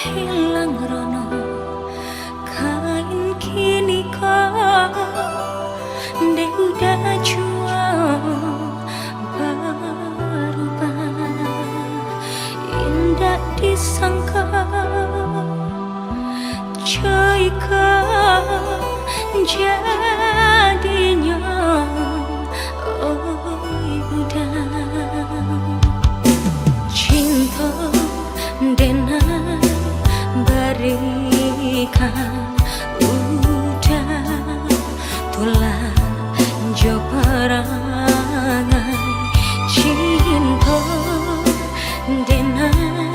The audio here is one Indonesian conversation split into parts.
hilang rono kain kini kau dek udah jua berubah indah disangka jika jadinya udah cinta denai berikan udah tulah jo perangai cinta denai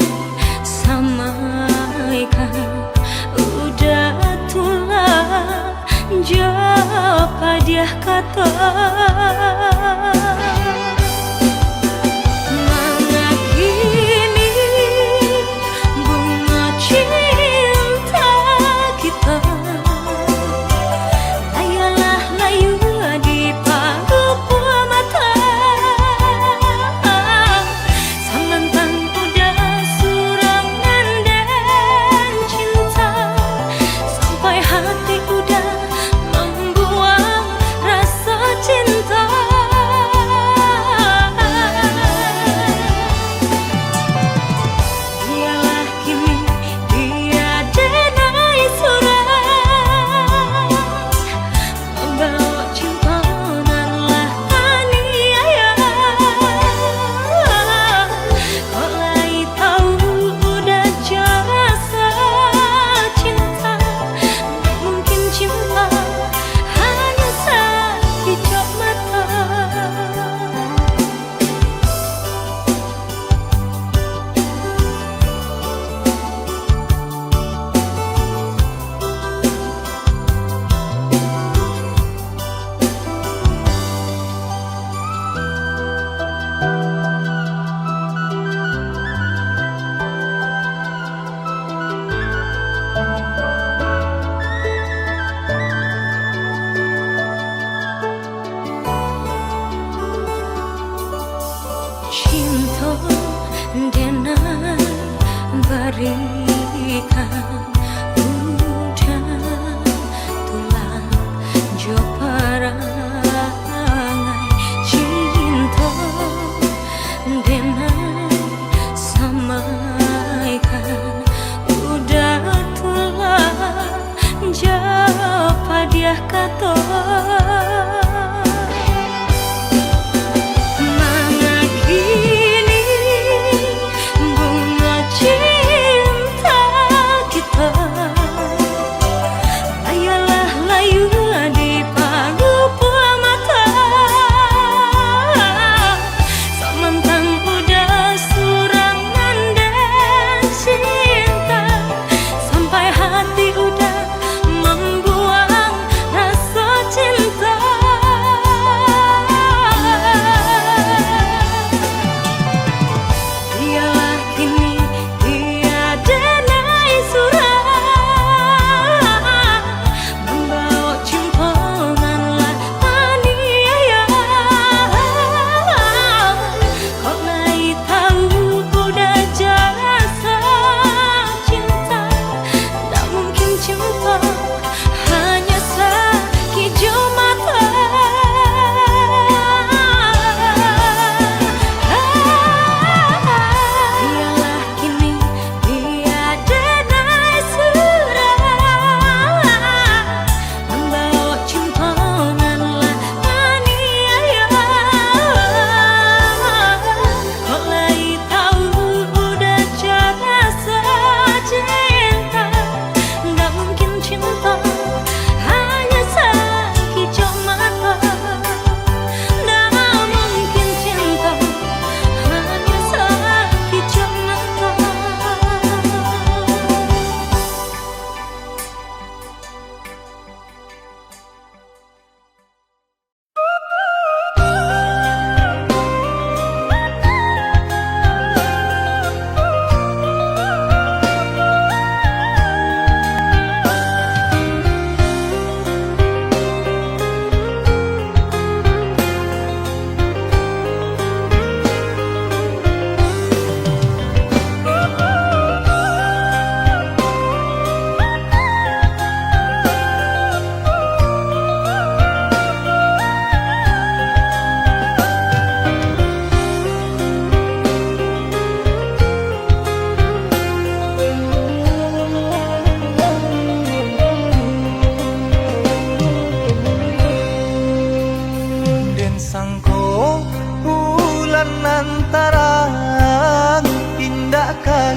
samaikan udah tulah jo padiah kata cinta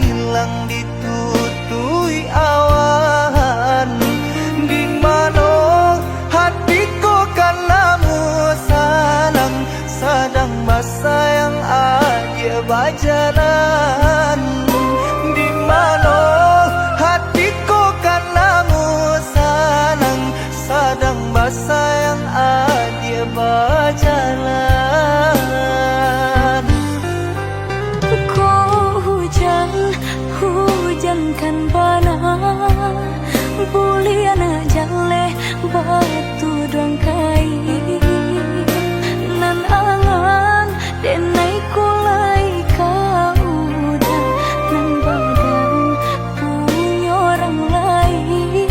hilang ditutui awan. Di mana hatiku kan lamu salang, sedang sayang aja berjalan. Di mana hatiku kan lamu salang, sedang sayang aja berjalan. Hujankan bana buliana jale batu dong kai nan angan denai kulai kau udah nan badan punya orang lain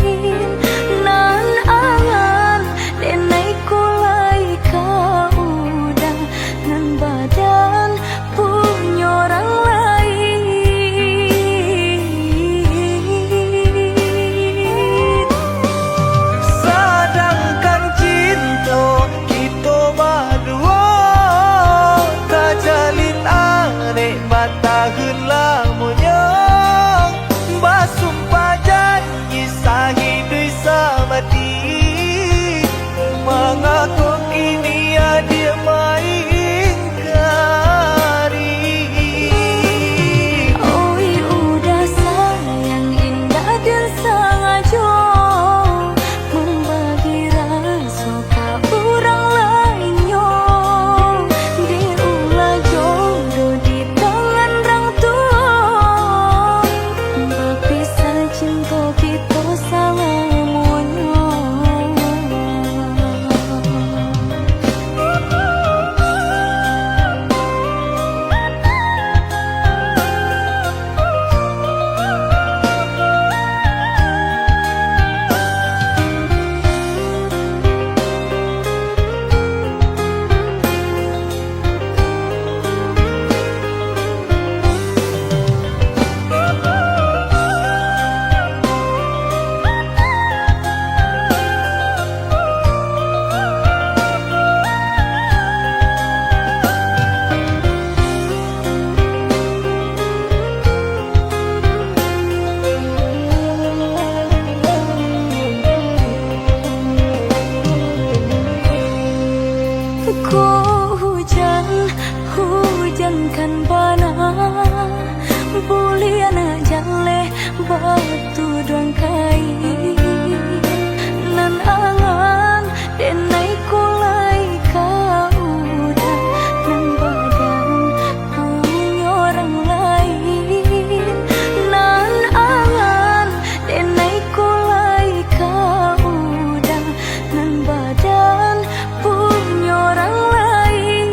nan angan denai kulai kau udah nan badan punya orang lain. Tahun lamunya basumpah janji sahidui samati, mengaku kini dia mengingkari. Oi udah sayang indah dan sengaja membagi rasa ke orang lainnya. Diulah jodoh di tangan orang tua, berpisah cinta kita selamanya. Hujankan bana buliana jale batu dong kai nan angan denai kulai kau udah nan badan punya orang lain nan angan denai kulai kau udah nan badan punya orang lain.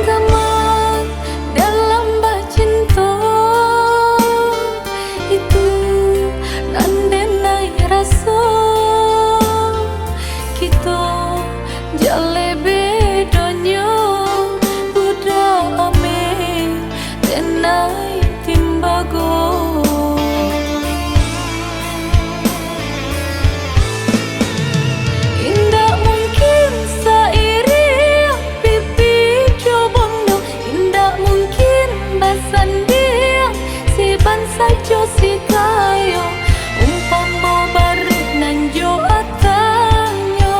Gamang dalam bacinta itu nandenai rasa kita jale bedanya budak ame tenai timbago. Indah mungkin sairi pipi jobondo, indah mungkin basan dia si bansa jo si kayo umpama baru nan jo atanyo.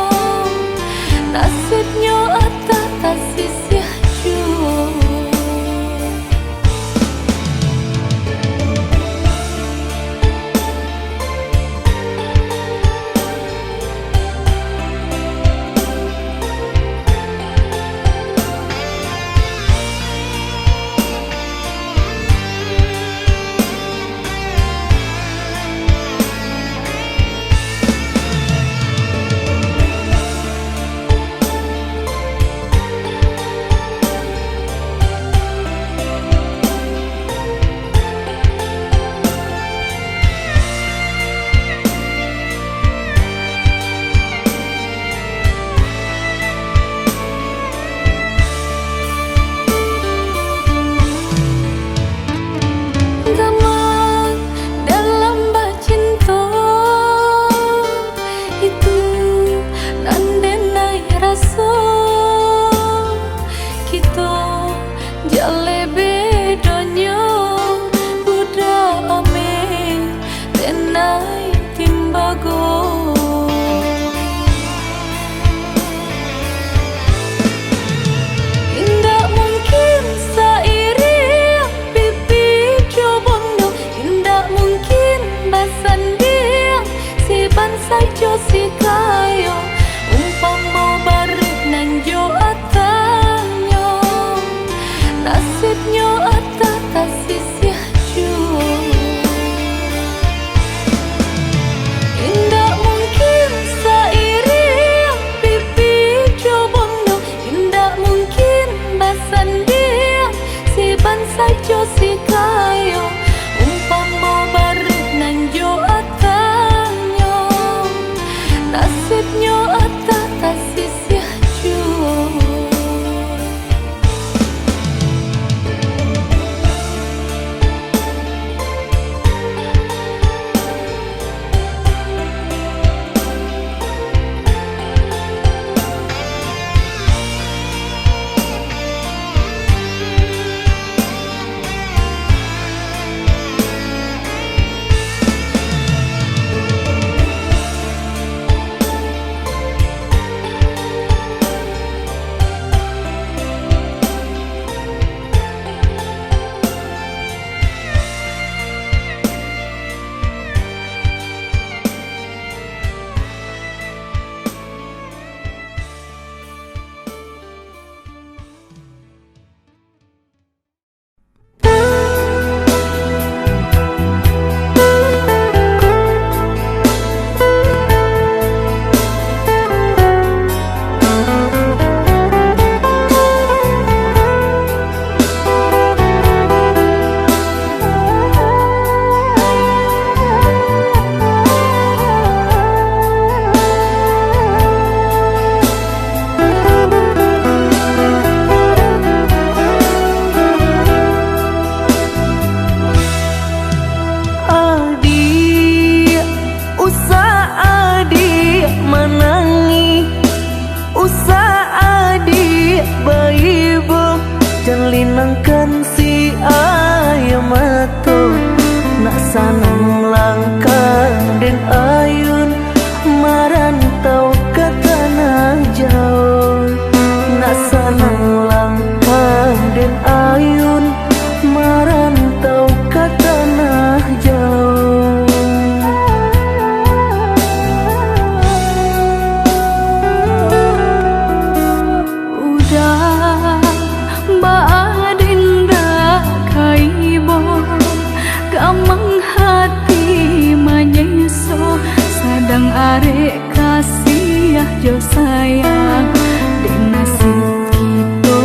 jo sayang dek nasib kita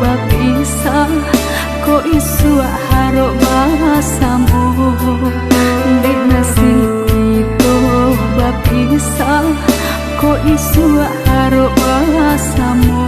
bapisah ko isu harok basamu dek nasib kita bapisah ko isu harok basamu.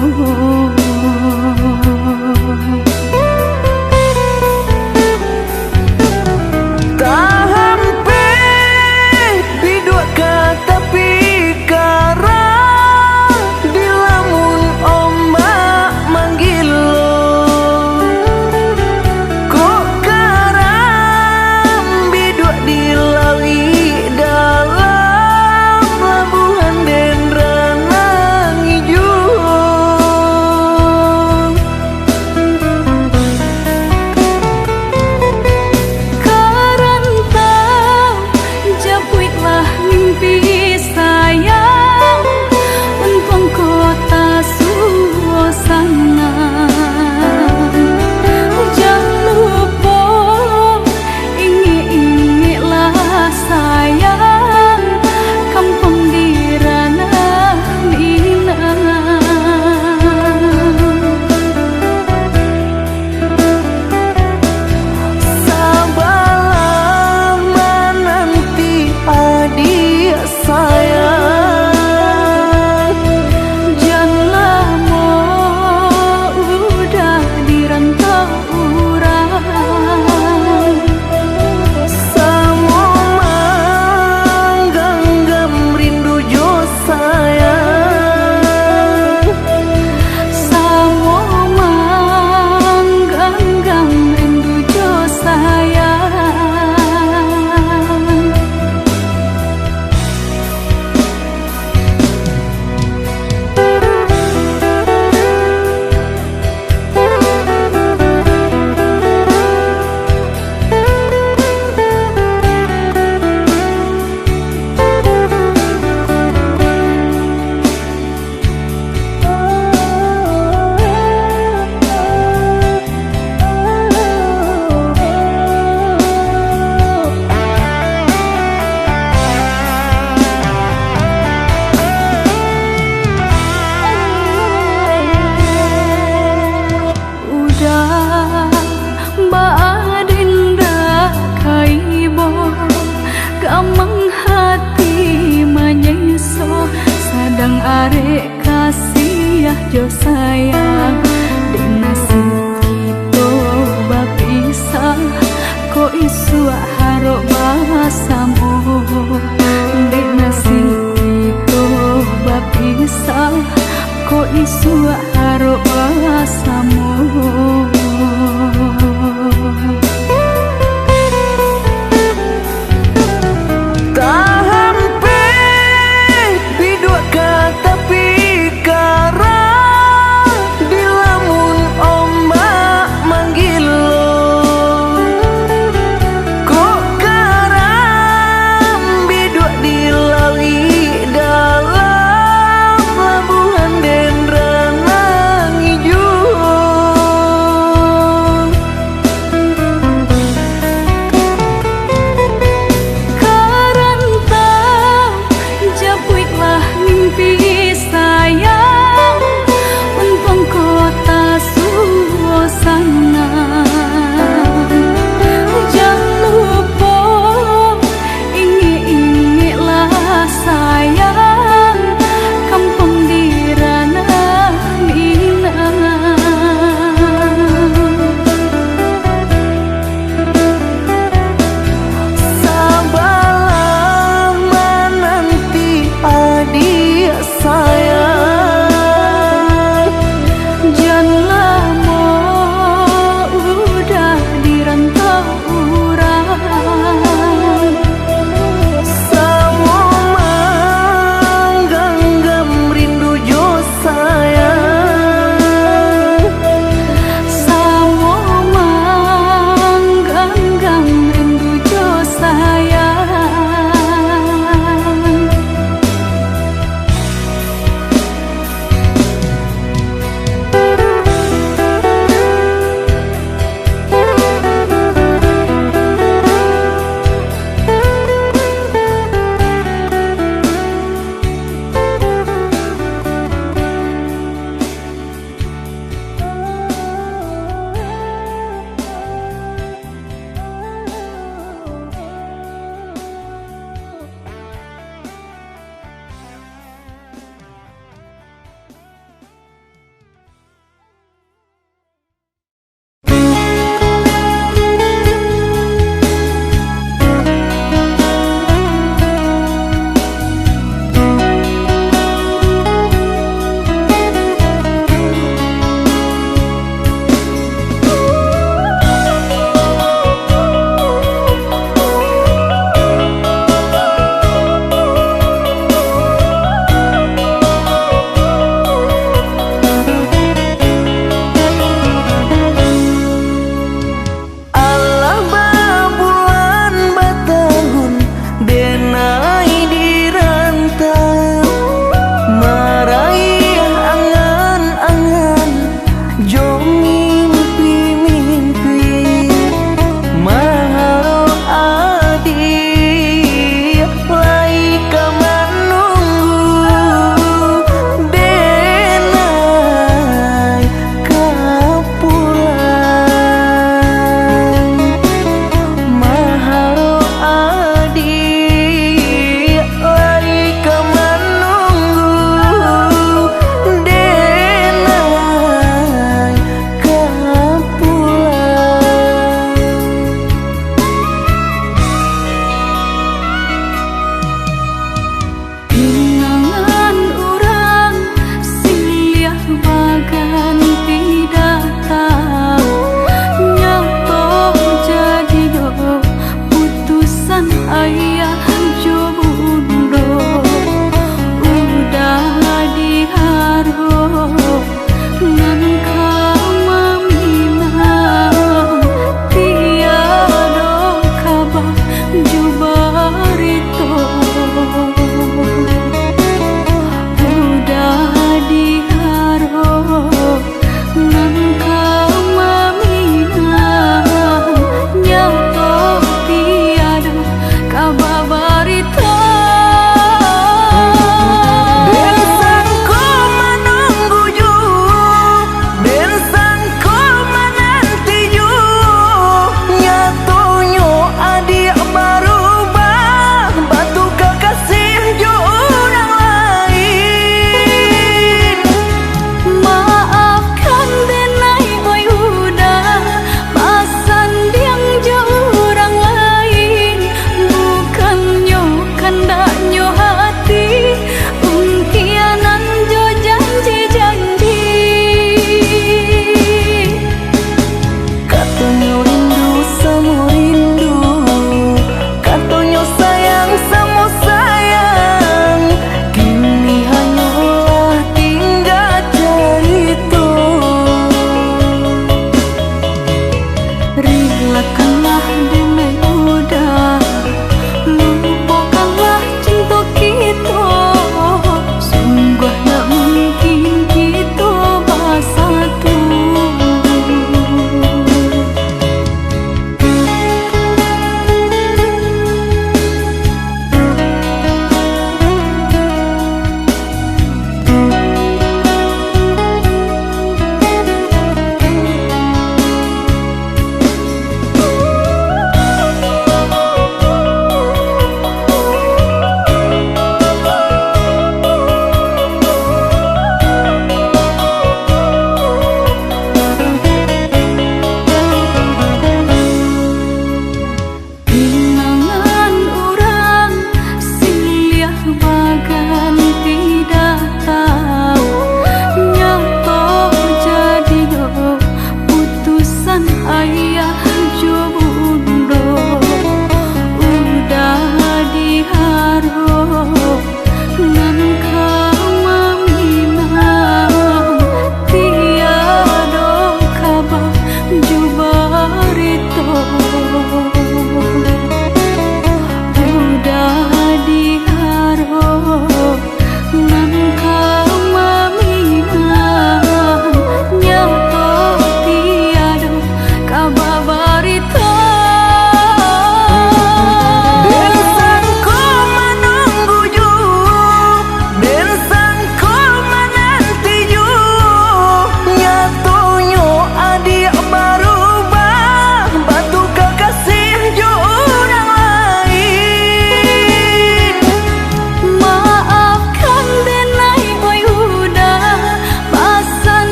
Sadang arek kasih jo sayang dek nasib kita bapisah ko isu harok basamu dek nasib kita bapisah ko isu harok basamu.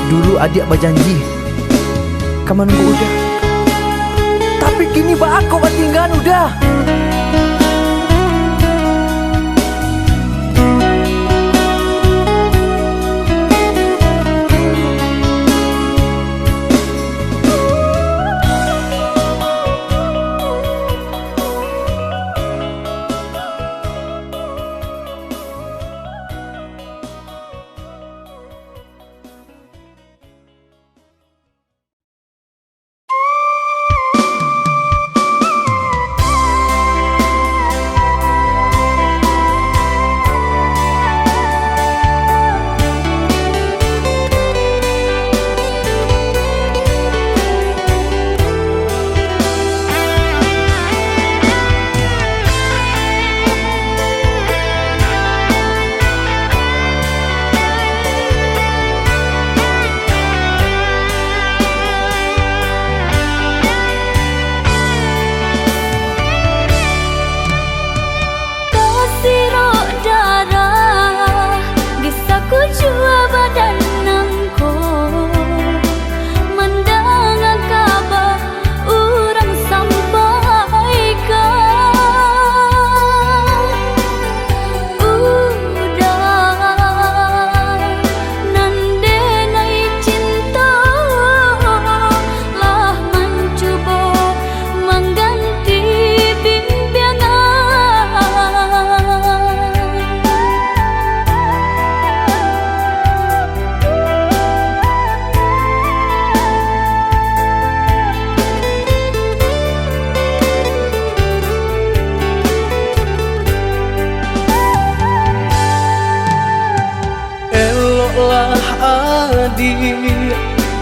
Dulu adik berjanji kamu nunggu udah, tapi kini aku tinggal udah.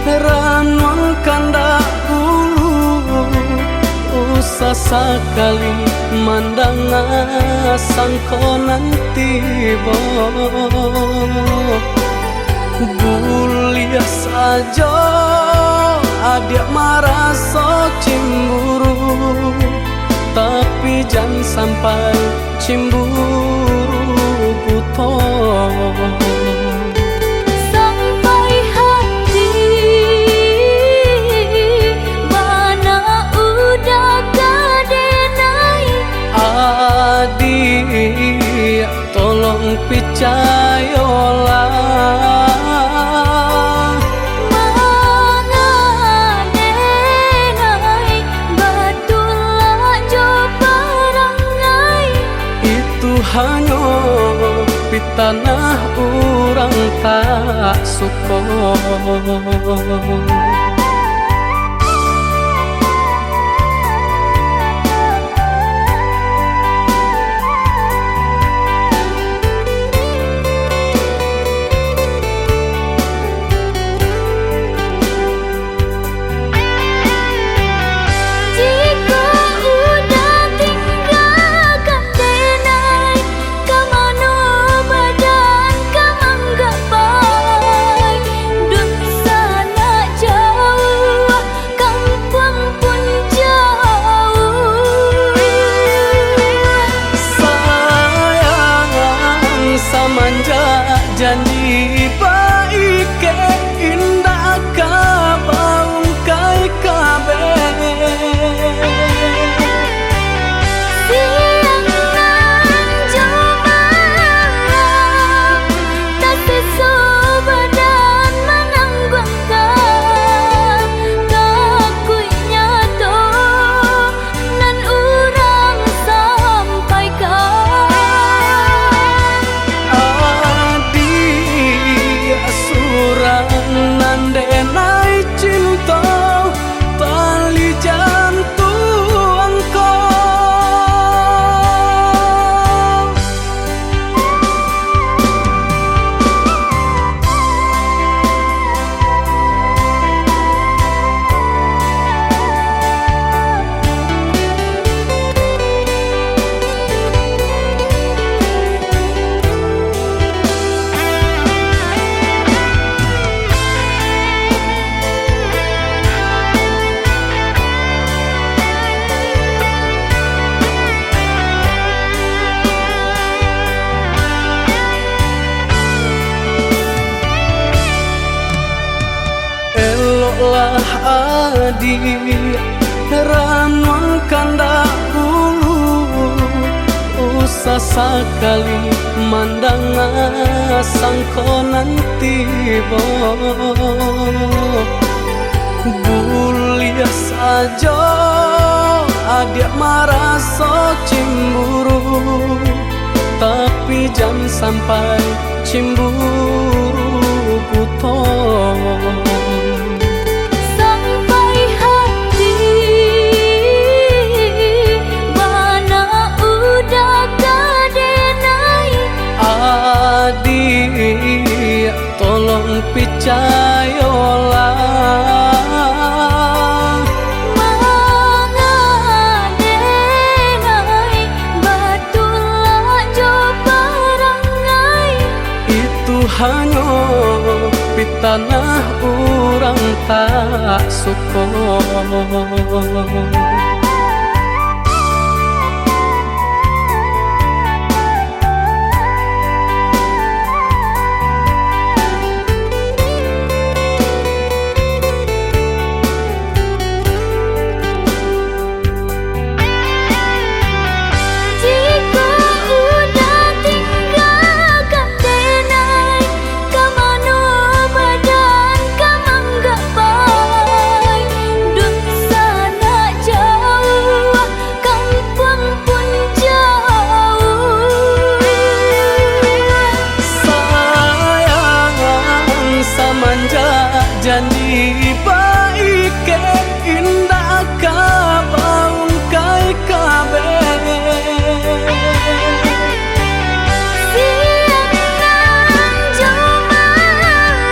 Ranulkan dak dulu usah sekali mandang sangko nanti buliah saja adik merasa cemburu, tapi jangan sampai cemburu buta. Adik, tolong percayalah, mengadenai betullah jo perangai. Itu hanya pitanah orang tak suka. Dun sana lah adik ranuang kanda ulu usah sekali mandang sangkonan tiba bulia saja adik merasa cemburu tapi jangan sampai cemburu buta sampai hati mana udah kadenai adik tolong percayalah hanya di tanah orang tak suka. Janji baik indah kabaun kai kabe siang nan jumalang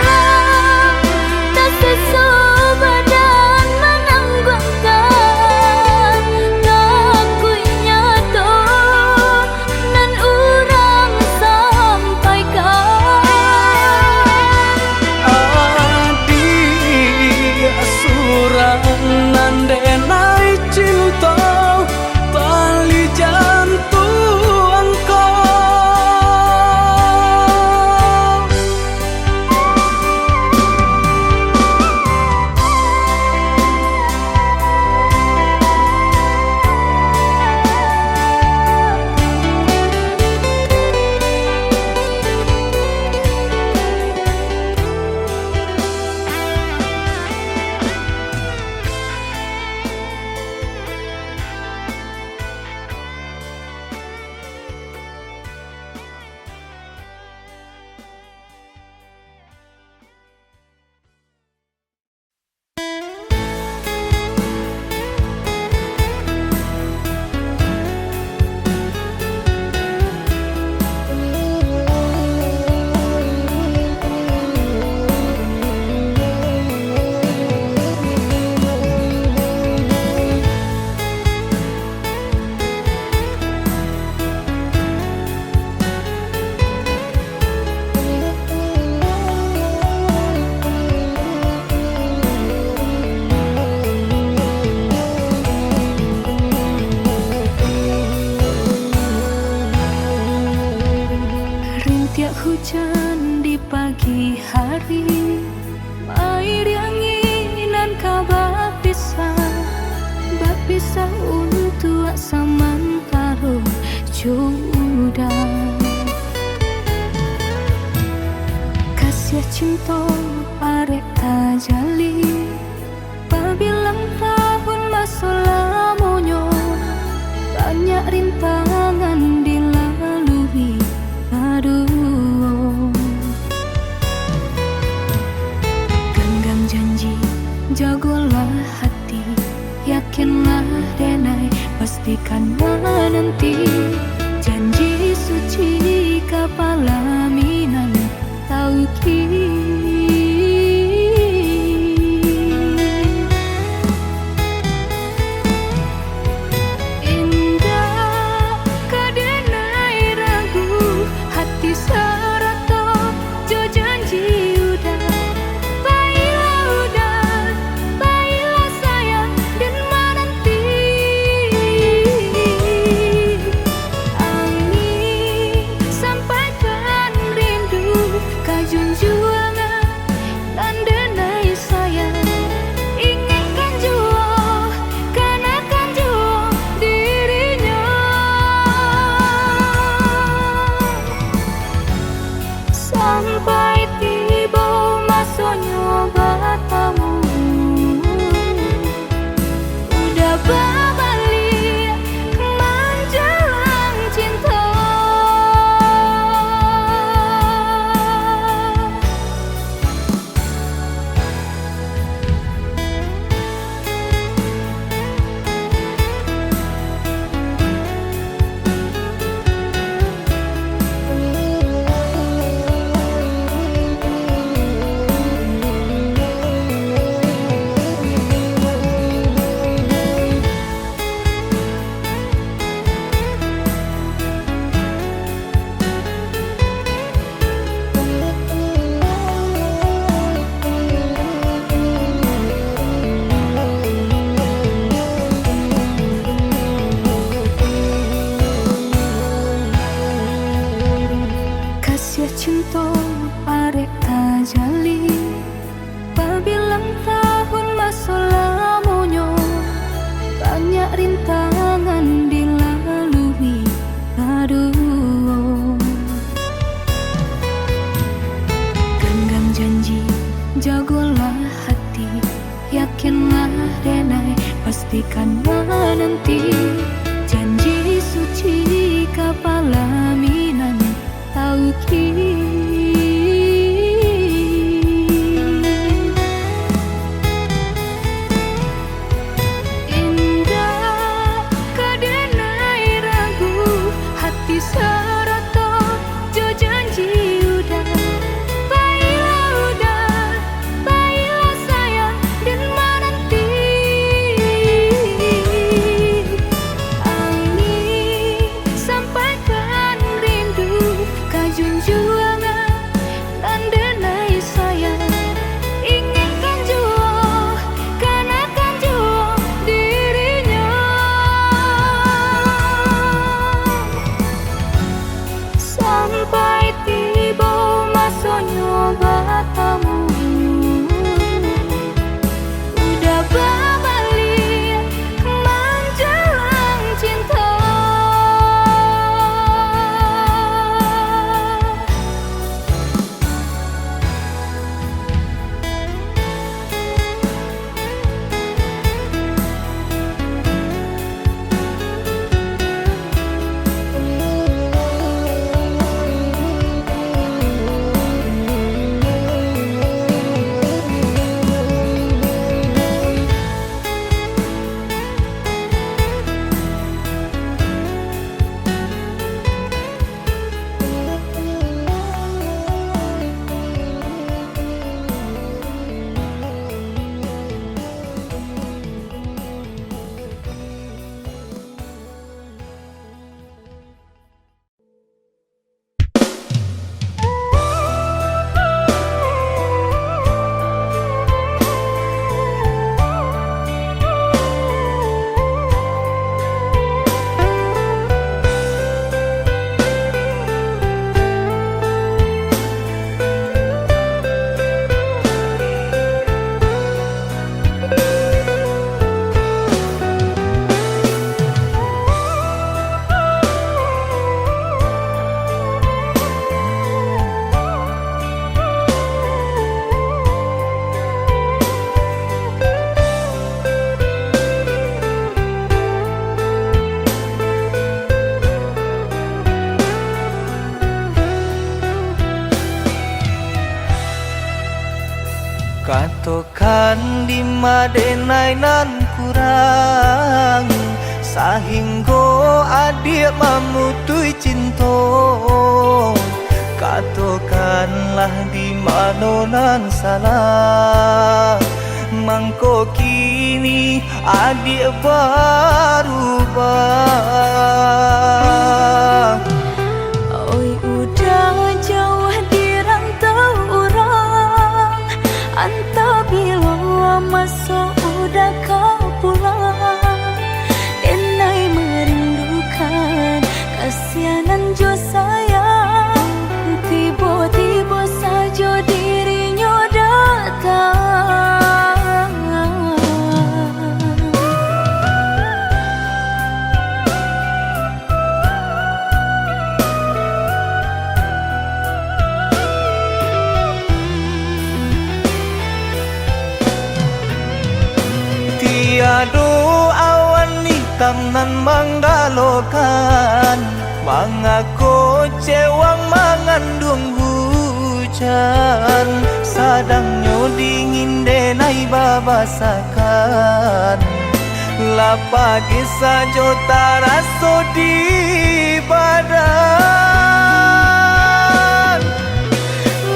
tak sesubadan menanggungkan ngakunya to nan urang sampaikan nandenai cinta tali jantung hujan di pagi hari air anginan kabar pisah untuk samantara jodoh kasih cinta arek tajali pabilang tahun masa lamonyo banyak rintangan dilalui aduh genggam janji jagolah hati yakinlah denai pastikan menanti janji suci kapalaminan tauhid Junjungan batamu. Udah berbalik menjelang cinta. Kasih cinta arek tajali pabilang tahun masa lamunya, banyak rintangan dilalui. Aduh, genggam janji, jagolah hati, yakinlah denai, pastikan menanti. Janji suci kepala minan tauki. Indah kadenai ragu, hati serata jo janji udah. Baiklah udah, baiklah sayang dan menanti. Angin sampaikan rindu, junjungan dan denai sayang. Inginkan jua, kanakan jua dirinya. Sampai tiba masanya batamu. Udah berbalik menjelang cinta. Katokan di madenai nan kurang, sahingga adik mamutui cinta. Katokanlah di mana nan salah, mangko kini adik berubah. Oi udah jauh di rantau orang, entah bila masa udah kau pulang. Enai merindukan kasihanan jo sayang, tiba-tiba saja dirinya datang. Tiada awan hitam nan menggalokan, mengaku cewang mengandung hujan, sadangnya dingin denai babasakan. Lapagi saja taraso di badan.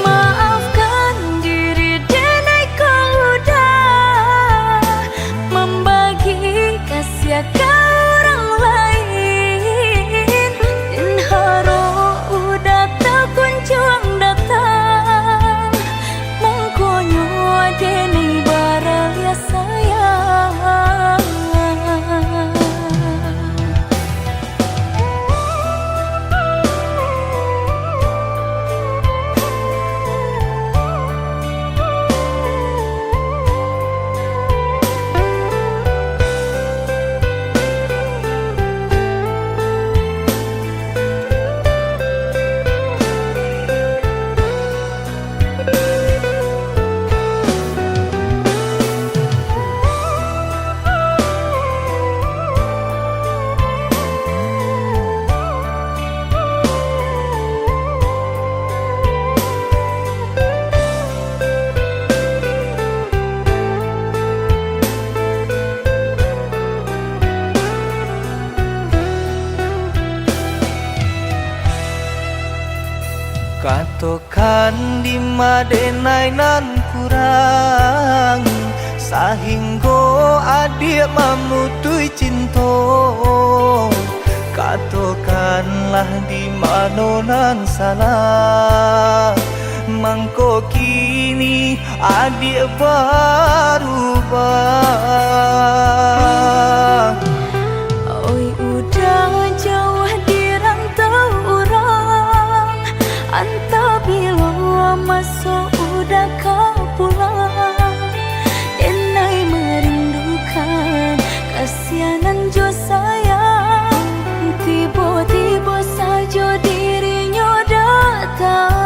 Maafkan diri denai kau udah membagi kasih ke orang lain, dan haro udah tak kunjung datang, mengkonyo denai baraya sayang. Katokan di madenai nan kurang, sahingga adik memutui cinta. Katokanlah di mana nan salah, mangko kini adik berubah. Oi udah jauh di rantau orang, anta bila masuk udah kau pulang, denai merindukan kasihanan jo sayang, tiba-tiba saja dirinya datang.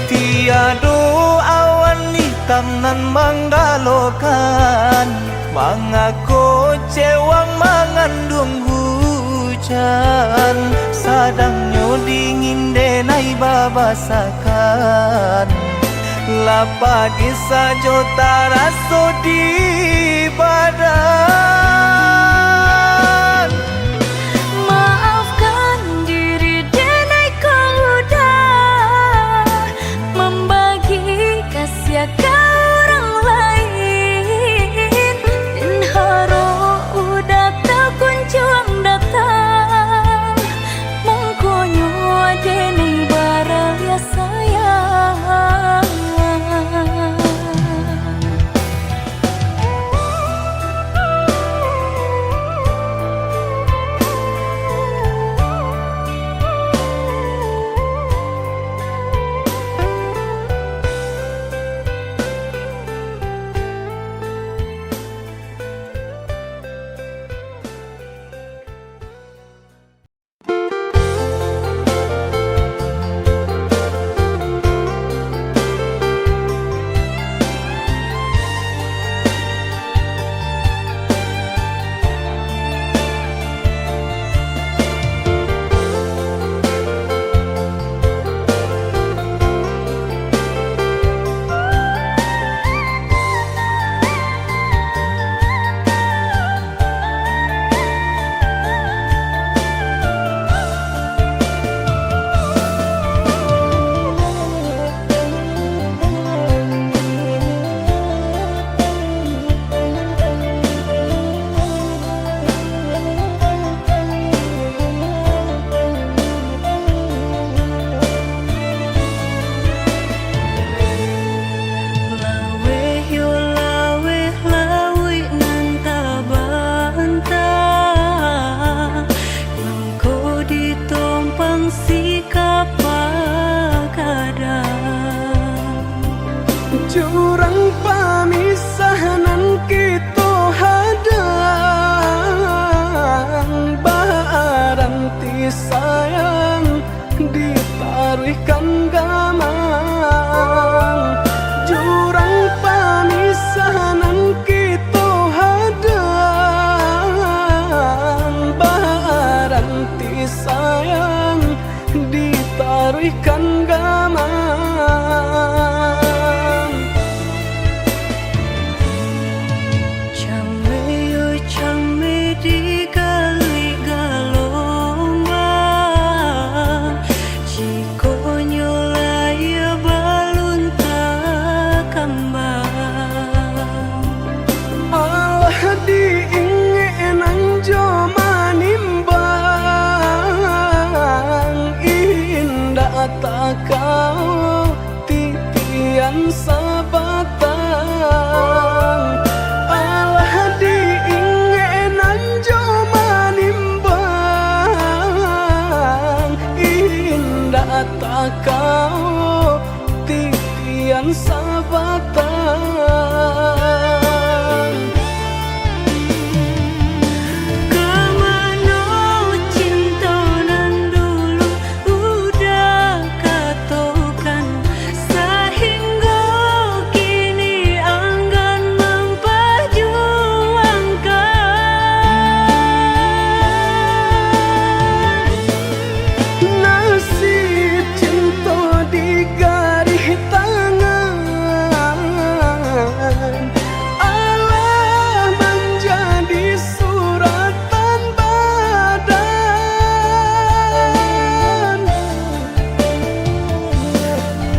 Tiada awan hitam nan menggalokan, mengaku cewang mengandung hujan, sadangnya dingin denai babasakan. Lapagi saja taraso di badan. Maafkan diri denai kau udah membagi kasih ke orang lain, dan haro udah tak kunjung datang, mengkonyo denai baraya sayang. Jurang pamisahan kita hadang baranti sayang ditaruhkan gamang jurang pamisahan kita hadang baranti sayang ditaruhkan gamang Chame di gali galombang Jiko nyolaya balun takambang Allah diingenan joma nimbang indah tak kau titian sabatang Allah diingenan joma nimbang indah tak kau titian sabatang Kemana cinta nan dulu udah katokan Sehingga kini enggan memperjuangkan nasib cinta di garis tangan Allah menjadi suratan badan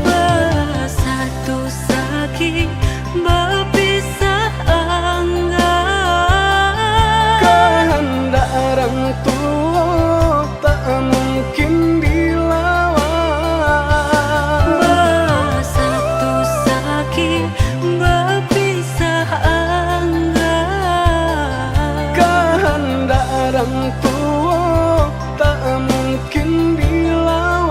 Bersatu sakit berpisah enggan kehendak orang tua tak mungkin dilawan Bersatu sakit berpisah enggan kehendak orang tua tak mungkin dilawan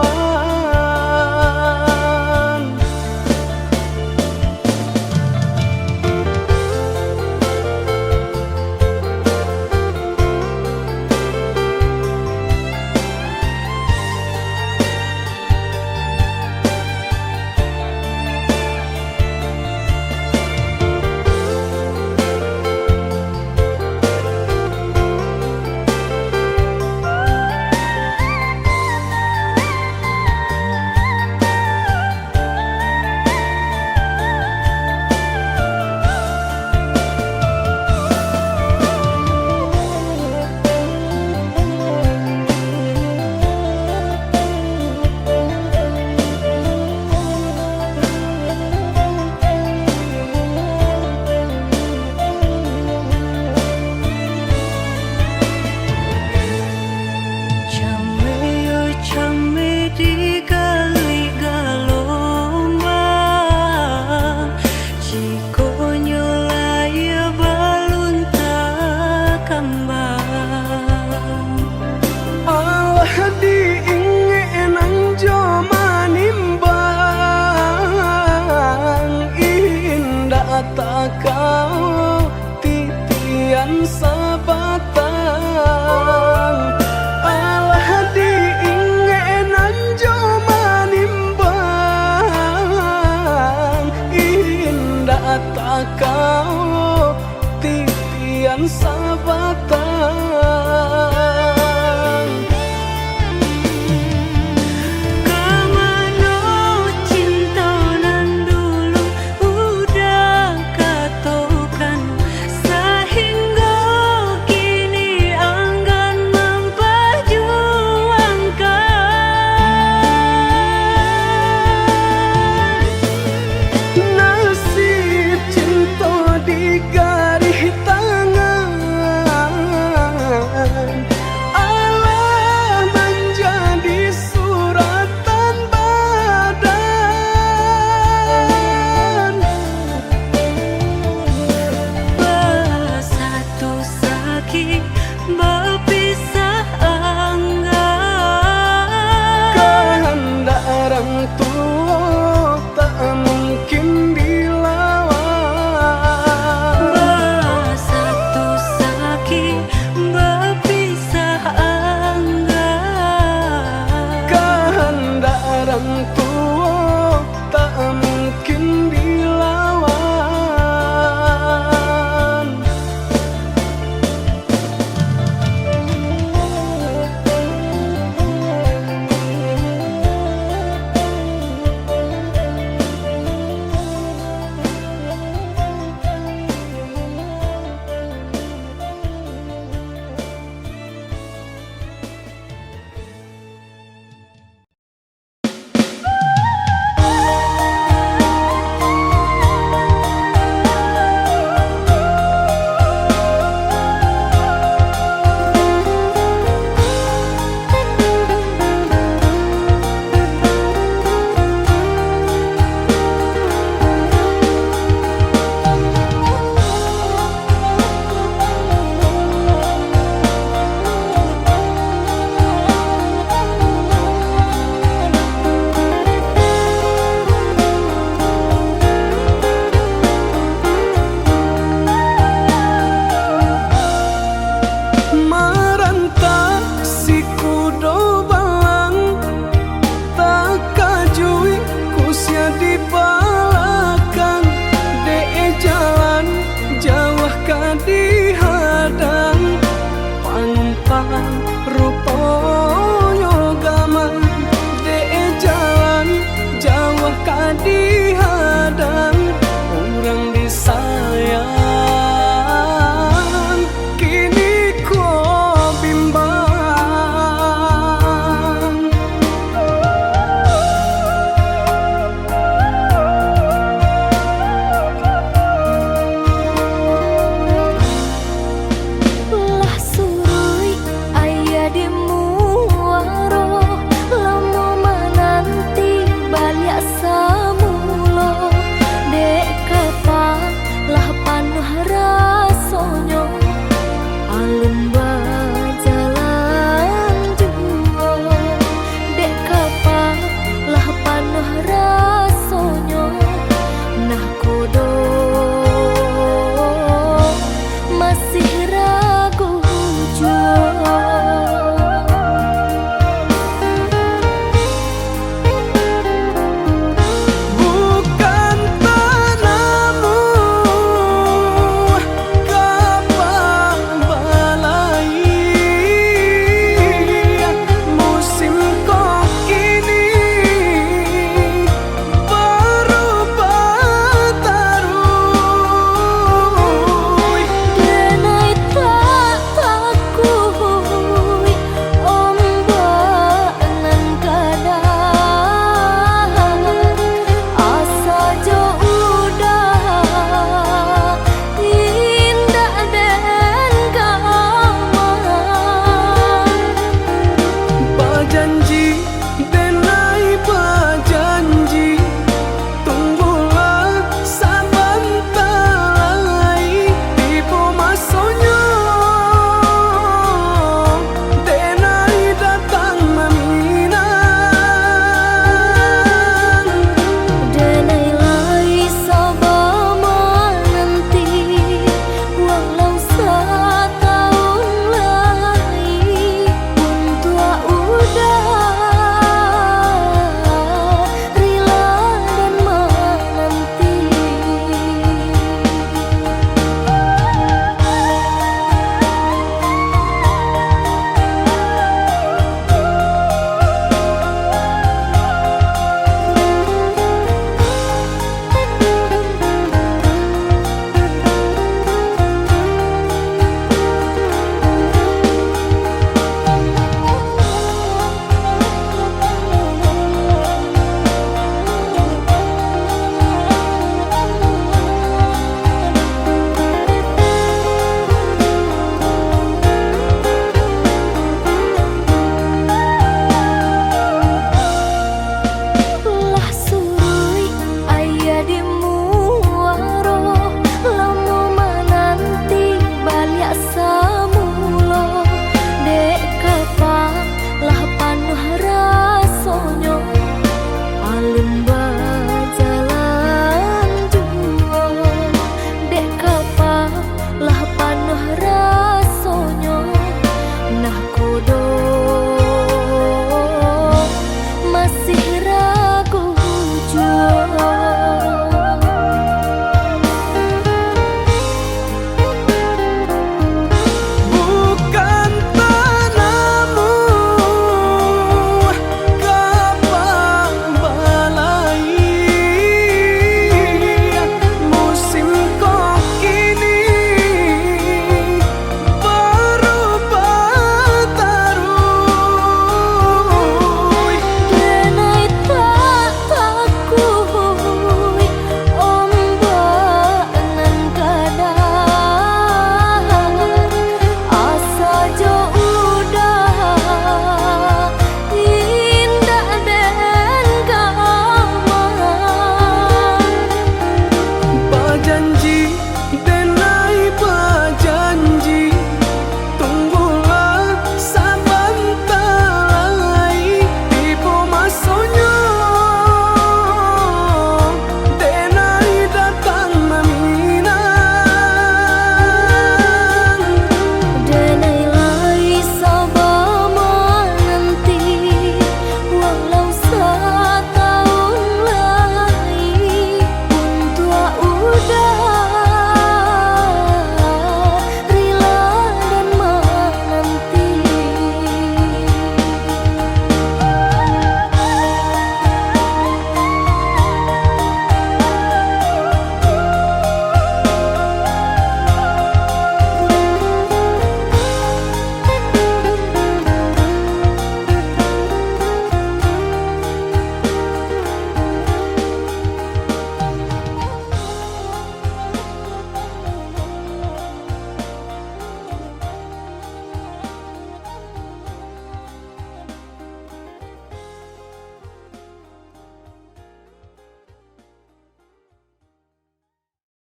Chame di gali galombang Jiko nyolaya balun takambang Allah diingenan joma nimbang indah tak kau titian sabatang Allah diingenan joma nimbang indah tak kau titian sabatang